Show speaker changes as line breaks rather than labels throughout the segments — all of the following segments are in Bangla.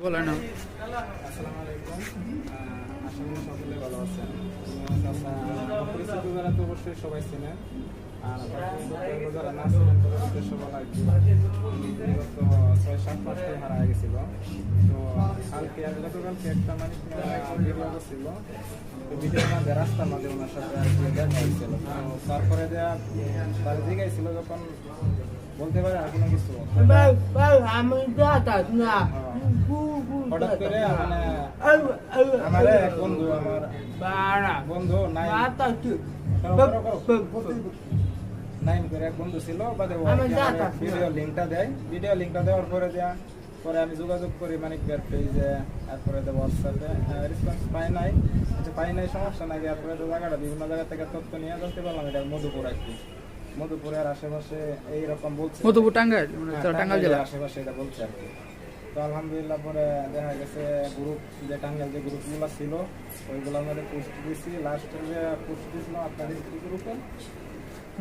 বলে না।
আসসালামু আলাইকুম। আশা করি সকলে ভালো আছেন। পরিচিত যারা তো অবশ্যই সবাই চেনেন, আর যারা না চেনেন তাদের উদ্দেশ্য বলা আর কি। গত 6-7 মাস ধরে হারা গেছিল। তো কালকে আমি গতকালকে একটা ভিডিও করছিল, তো ভিডিওর মাঝে রাস্তার মাঝে ওনার সাথে আর কি দেখা হয়েছিল। তো তারপরে তার জিজ্ঞাসা যখন বলতে পারে আর কোনো কিছু হঠাৎ করে আমার এক বন্ধু নাইম করে এক বন্ধু ছিল, ভিডিও লিঙ্কটা দেওয়ার পরে আমি যোগাযোগ করি মানিক ভাইয়ের পেজে, তারপরে হোয়াটসঅ্যাপে রেসপন্স পাই নাই সমস্যা নাই। তারপরে জায়গাটা বিভিন্ন জায়গা থেকে তথ্য নিয়ে জানতে পারলাম এটা মধুপুর আর কি, মধুপুরের আশেপাশে এইরকম বলছে,
মধুপুর টাঙ্গাইল, টাঙ্গাইল জেলার
আশেপাশে এটা বলছে আর কি। তো আলহামদুলিল্লাহ পরে দেখা গেছে গ্রুপ যে টাঙ্গাইল যে গ্রুপগুলো ছিল ওইগুলোর মধ্যে পোস্ট দিয়েছি। লাস্টের যে পোস্ট দিয়েছিল আপনাদের গ্রুপে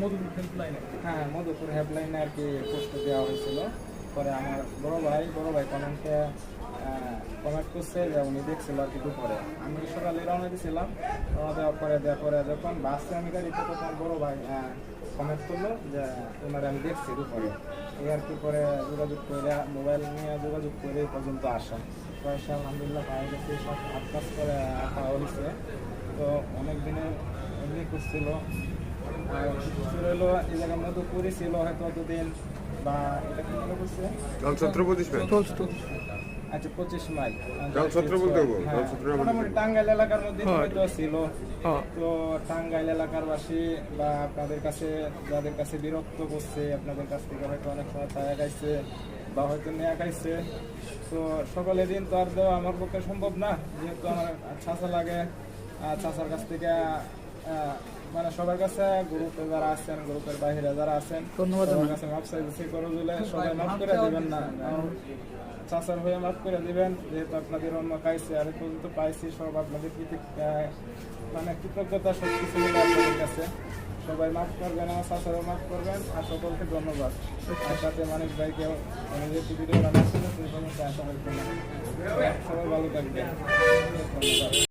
মধুপুর হেল্পলাইনে, হ্যাঁ মধুপুর হেল্পলাইনে আর কি পোস্ট দেওয়া হয়েছিল। পরে আমার বড় ভাই কমেন্ট করছে যে উনি দেখছিল আর কি দুপুরে। আমি সকালে রওনা দিয়েছিলাম, রওনা দেওয়ার পরে যখন বাসে আমি গাড়িতে তখন বড় ভাই কমেন্ট করলো যে ওনারা আমি দেখছি দুপুরে। এই আর কি পরে যোগাযোগ করে মোবাইল নিয়ে যোগাযোগ করে পর্যন্ত আসা পয়সা আলহামদুলিল্লাহ পাওয়া গেছে। সব আটকাজ করে পাওয়া হয়েছে। তো অনেক দিনে এমনি করছিল হলো এই জায়গার মতো করেছিল হয়তো অতদিন, বা এটা কি মনে করছে আচ্ছা 25 মাইল মোটামুটি টাঙ্গাইল এলাকার মধ্যে হয়তো ছিল। তো টাঙ্গাইল এলাকার বাসী বা আপনাদের কাছে যাদের কাছে বিরক্ত করছে, আপনাদের কাছ থেকে হয়তো অনেক সময় পায়া গাইছে বা হয়তো নেয়া খাইছে। তো সকলে দিন তো আর দেওয়া আমার পক্ষে সম্ভব না, যেহেতু আমার চাচা লাগে। চাচার কাছ থেকে মানে সবার কাছে গ্রুপে যারা আছেন, গ্রুপের বাইরে যারা আছেন, সবার কাছে মাপ চাইছি করে দিলে সবাই মাফ করে দিবেন না, চাচার হয়ে মাফ করে দিবেন। যেহেতু আপনাদের অন্য কাইছে আর পর্যন্ত পাইছি, সব আপনাদের মানে কৃতজ্ঞতা সব কিছু মিলে আপনাদের কাছে সবাই মাফ করবেন, আমার চাচারও মাফ করবেন। আর সকলকে ধন্যবাদ। আর সাথে মানিক ভাইকেও আমি যেহেতু ভিডিও রান্না করেছি সবাই ভালো থাকবেন, ধন্যবাদ।